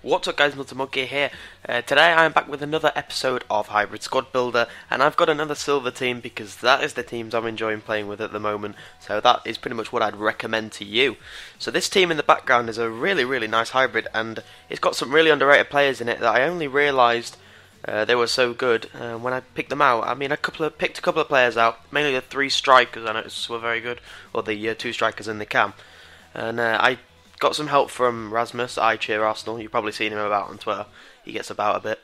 What's up guys, MilitantMonkeyy here. Today I am back with another episode of Hybrid Squad Builder, and I've got another silver team because that is the teams I'm enjoying playing with at the moment, so that is pretty much what I'd recommend to you. So this team in the background is a really nice hybrid, and it's got some really underrated players in it that I only realised they were so good when I picked them out. I mean, picked a couple of players out, mainly the 3 strikers I noticed were very good, or the 2 strikers in the cam, and I got some help from Rasmus, I Cheer Arsenal. You've probably seen him about on Twitter. He gets about a bit.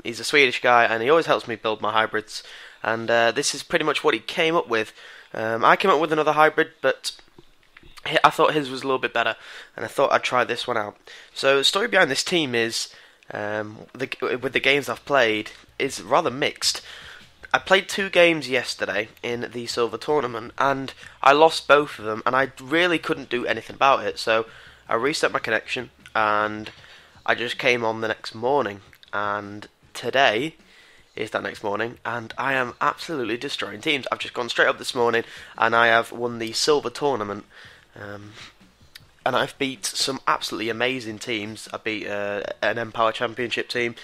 He's a Swedish guy, and he always helps me build my hybrids. And this is pretty much what he came up with. I came up with another hybrid, but I thought his was a little bit better, and I thought I'd try this one out. So the story behind this team is, with the games I've played, is rather mixed. I played 2 games yesterday in the silver tournament, and I lost both of them, and I really couldn't do anything about it. So I reset my connection, and I just came on the next morning, and today is that next morning, and I am absolutely destroying teams. I've just gone straight up this morning, and I have won the silver tournament, and I've beat some absolutely amazing teams. I beat an Empower Championship team,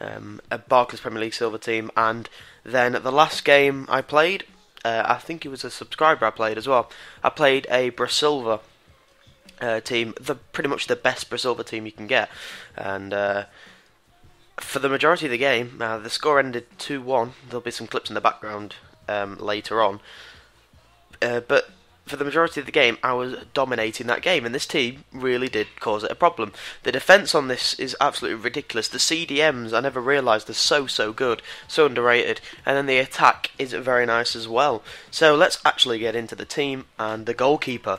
a Barclays Premier League silver team, and then the last game I played, I think it was a subscriber I played as well. I played a Brasilva team, pretty much the best Brasilva team you can get, and for the majority of the game, the score ended 2-1. There'll be some clips in the background later on, but for the majority of the game, I was dominating that game, and this team really did cause it a problem. The defence on this is absolutely ridiculous. The CDMs, I never realised, are so good, so underrated, and then the attack is very nice as well. So let's actually get into the team and the goalkeeper.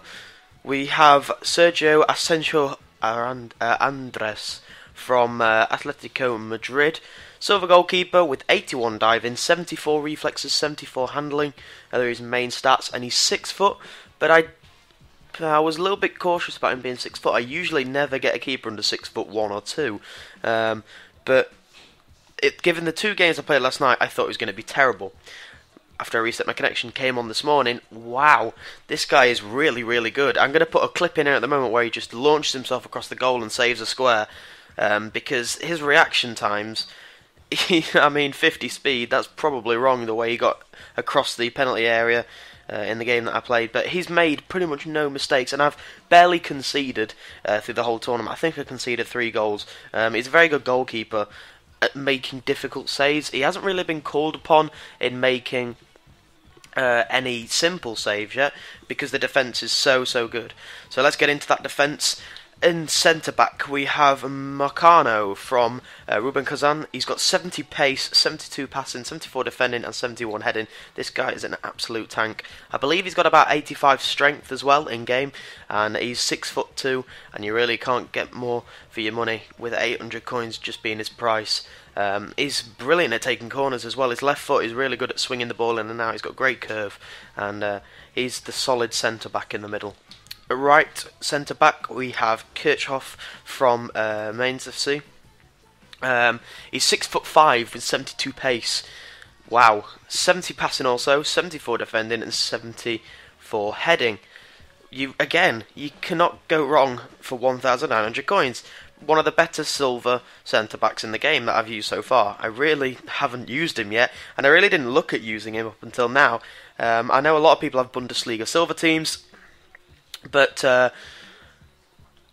We have Sergio Asensio Andres from Atletico Madrid. Silver goalkeeper with 81 diving, 74 reflexes, 74 handling. They're his main stats, and he's 6 foot. But I was a little bit cautious about him being 6 foot. I usually never get a keeper under 6'1" or 2. But given the 2 games I played last night, I thought it was going to be terrible. After I reset my connection, came on this morning. Wow, this guy is really good. I'm going to put a clip in here at the moment where he just launches himself across the goal and saves a square, because his reaction times. I mean, 50 speed, that's probably wrong the way he got across the penalty area in the game that I played, but he's made pretty much no mistakes, and I've barely conceded through the whole tournament. I think I conceded 3 goals. He's a very good goalkeeper at making difficult saves. He hasn't really been called upon in making any simple saves yet, because the defence is so good. So let's get into that defence. In centre-back, we have Marcano from Rubin Kazan. He's got 70 pace, 72 passing, 74 defending, and 71 heading. This guy is an absolute tank. I believe he's got about 85 strength as well in-game, and he's 6'2", and you really can't get more for your money with 800 coins just being his price. He's brilliant at taking corners as well. His left foot is really good at swinging the ball in and out. He's got great curve, and he's the solid centre-back in the middle. Right centre back, we have Kirchhoff from Mainz FC. He's 6'5" with 72 pace. Wow, 70 passing also, 74 defending, and 74 heading. You cannot go wrong for 1,900 coins. One of the better silver centre backs in the game that I've used so far. I really haven't used him yet, and I really didn't look at using him up until now. I know a lot of people have Bundesliga silver teams, but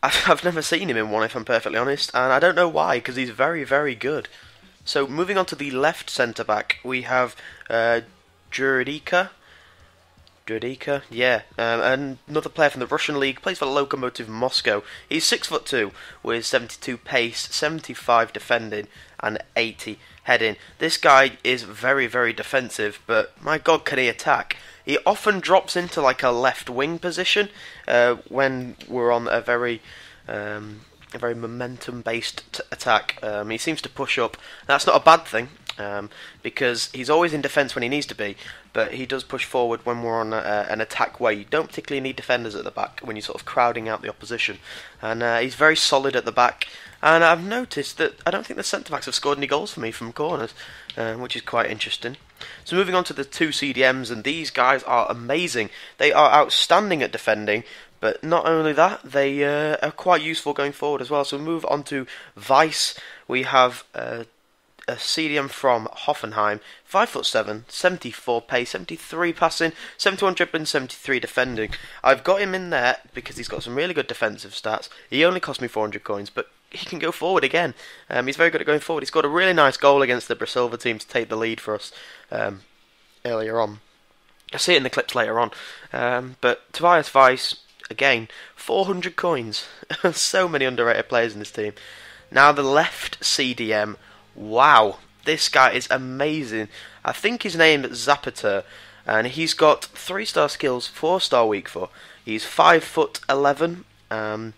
I've never seen him in one, if I'm perfectly honest, and I don't know why, because he's very good. So moving on to the left centre back, we have Juridika, yeah, another player from the Russian league, plays for Lokomotiv Moscow. He's 6'2" with 72 pace, 75 defending, and 80 heading. This guy is very defensive, but my god, can he attack? He often drops into like a left wing position when we're on a very momentum-based attack. He seems to push up. That's not a bad thing, because he's always in defence when he needs to be, but he does push forward when we're on an attack way. You don't particularly need defenders at the back when you're sort of crowding out the opposition. And he's very solid at the back. And I've noticed that I don't think the centre-backs have scored any goals for me from corners, which is quite interesting. So moving on to the 2 CDMs, and these guys are amazing. They are outstanding at defending, But not only that, they are quite useful going forward as well. So we move on to WEIS. We have a CDM from Hoffenheim, 5'7", 74 pace, 73 passing, 71 dribbling, 73 defending. I've got him in there because he's got some really good defensive stats. He only cost me 400 coins, but he can go forward again. He's very good at going forward. He scored a really nice goal against the Brasilva team to take the lead for us earlier on. I'll see it in the clips later on. But Tobias WEIS, again, 400 coins. So many underrated players in this team. Now the left CDM. Wow, this guy is amazing. I think his name is Zapata, and he's got 3-star skills, 4-star weak foot. He's 5'11", and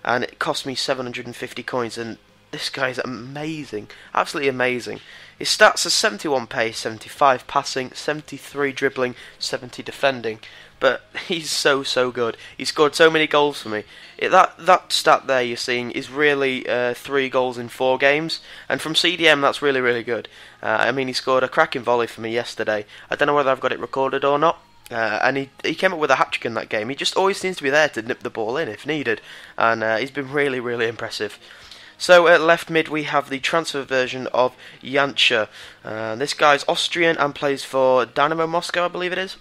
it cost me 750 coins, and this guy's amazing, absolutely amazing. His stats are 71 pace, 75 passing, 73 dribbling, 70 defending. But he's so good. He scored so many goals for me. That stat there you're seeing is really 3 goals in 4 games. And from CDM, that's really good. I mean, he scored a cracking volley for me yesterday. I don't know whether I've got it recorded or not. And he came up with a hat-trick in that game. He just always seems to be there to nip the ball in if needed. And he's been really impressive. So at left mid we have the transfer version of Janša. This guy's Austrian and plays for Dynamo Moscow, I believe it is.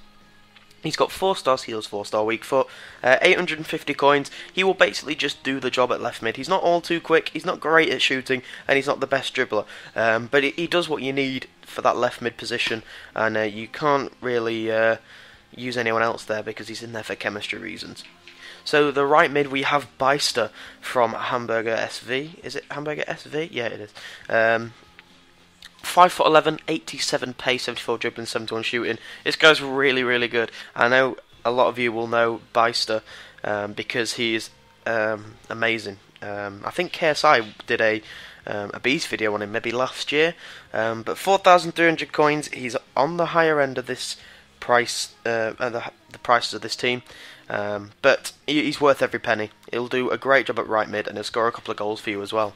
He's got 4-star skills, 4-star weak foot, 850 coins. He will basically just do the job at left mid. He's not all too quick, he's not great at shooting, and he's not the best dribbler. But he does what you need for that left mid position, and you can't really use anyone else there because he's in there for chemistry reasons. So the right mid we have BEISTER from Hamburger SV. Is it Hamburger SV? Yeah, it is. 5'11", 87 pace, 74 dribbling, 71 shooting. This guy's really good. I know a lot of you will know BEISTER because he is amazing. I think KSI did a Bees video on him maybe last year. But 4,300 coins. He's on the higher end of this price, the prices of this team. But he's worth every penny. He'll do a great job at right mid and he'll score a couple of goals for you as well.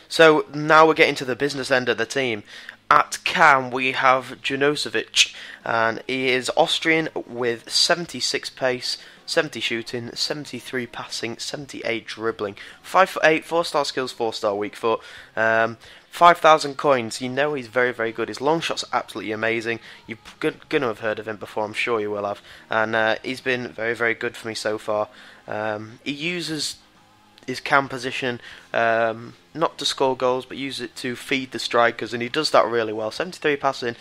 So now we're getting to the business end of the team. At cam we have Junosevic, and he is Austrian with 76 pace, 70 shooting, 73 passing, 78 dribbling, 5'8", 4-star skills, 4-star weak foot, 5,000 coins. You know he's very good. His long shots are absolutely amazing. You're gonna have heard of him before, I'm sure you will have, and he's been very good for me so far. He uses his cam position not to score goals but use it to feed the strikers, and he does that really well. 73 passing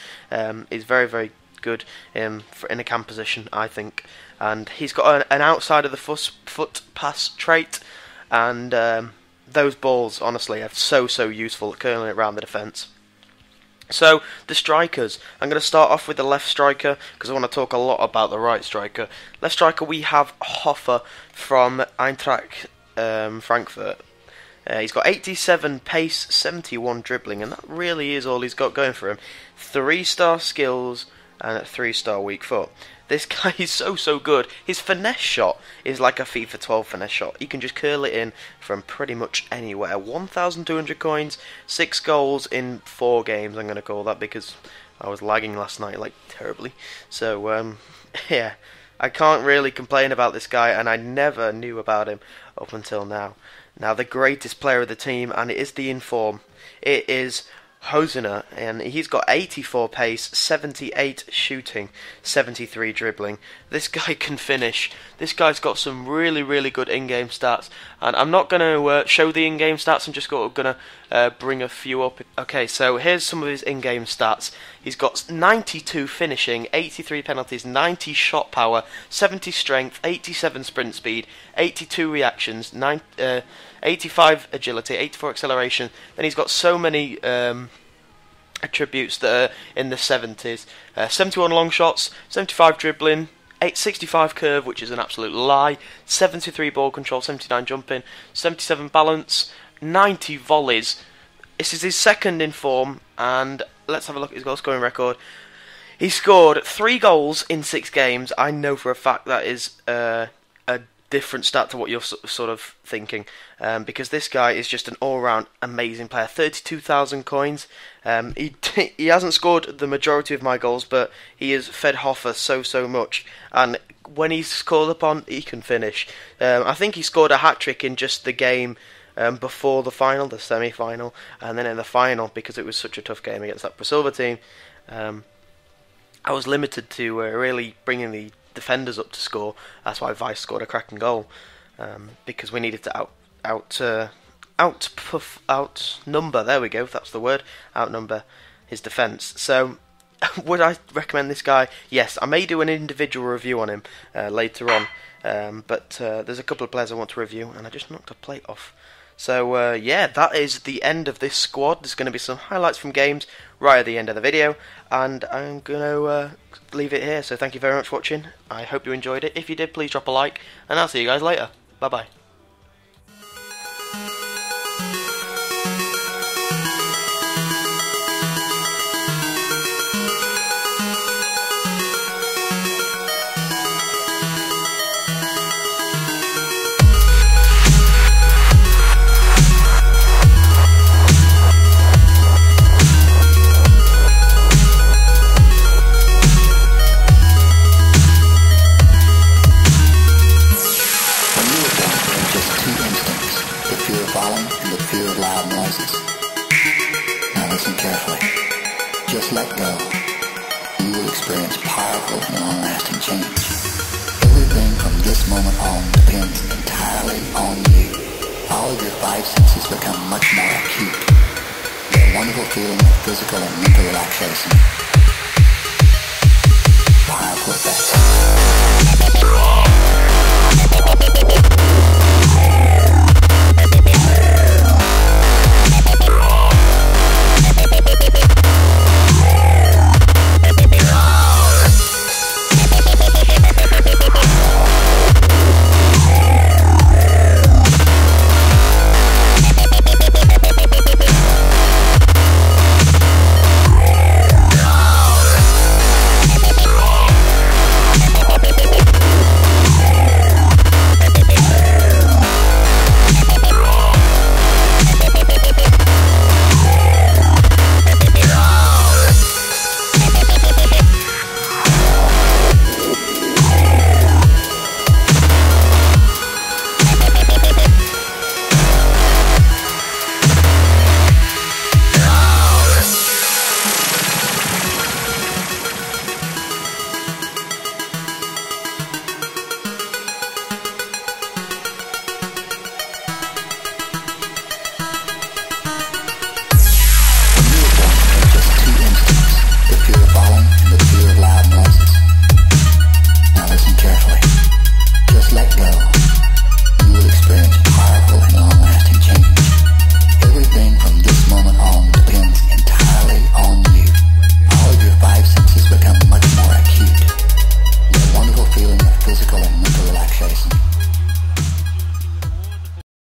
is very good in a cam position, I think, and he's got an outside of the foot pass trait, and those balls honestly are so useful at curling it around the defence. So the strikers, I'm going to start off with the left striker because I want to talk a lot about the right striker. Left striker we have HOFFER from Eintracht Frankfurt. He's got 87 pace, 71 dribbling, and that really is all he's got going for him. 3-star skills and a 3-star weak foot. This guy is so good. His finesse shot is like a FIFA 12 finesse shot. You can just curl it in from pretty much anywhere. 1,200 coins, 6 goals in 4 games, I'm going to call that, because I was lagging last night like terribly. So yeah, I can't really complain about this guy, and I never knew about him up until now. Now the greatest player of the team, and it is the inform. It is Hosener, and he's got 84 pace, 78 shooting, 73 dribbling. This guy can finish. This guy's got some really good in-game stats, and I'm not going to show the in-game stats. I'm just going to bring a few up. Okay, so here's some of his in-game stats. He's got 92 finishing, 83 penalties, 90 shot power, 70 strength, 87 sprint speed, 82 reactions, 85 agility, 84 acceleration. Then he's got so many attributes that are in the 70s. 71 long shots, 75 dribbling, 65 curve, which is an absolute lie, 73 ball control, 79 jumping, 77 balance, 90 volleys. This is his second in form, and let's have a look at his goal scoring record. He scored 3 goals in 6 games. I know for a fact that is a different stat to what you're sort of thinking, because this guy is just an all-round amazing player. 32,000 coins. He hasn't scored the majority of my goals, but he has fed Hoffer so much, and when he's called upon, he can finish. I think he scored a hat-trick in just the game before the final, the semi-final, and then in the final, because it was such a tough game against that Silver team. I was limited to really bringing the defenders up to score. That's why WEIS scored a cracking goal, because we needed to outnumber. There we go. That's the word. Outnumber his defence. So, would I recommend this guy? Yes, I may do an individual review on him later on. But there's a couple of players I want to review, and I just knocked a plate off. So yeah, that is the end of this squad. There's going to be some highlights from games right at the end of the video, and I'm going to leave it here. So thank you very much for watching. I hope you enjoyed it. If you did, please drop a like, and I'll see you guys later. Bye bye. Listen carefully. Just let go. You will experience powerful and long-lasting change. Everything from this moment on depends entirely on you. All of your five senses become much more acute. A wonderful feeling of physical and mental relaxation.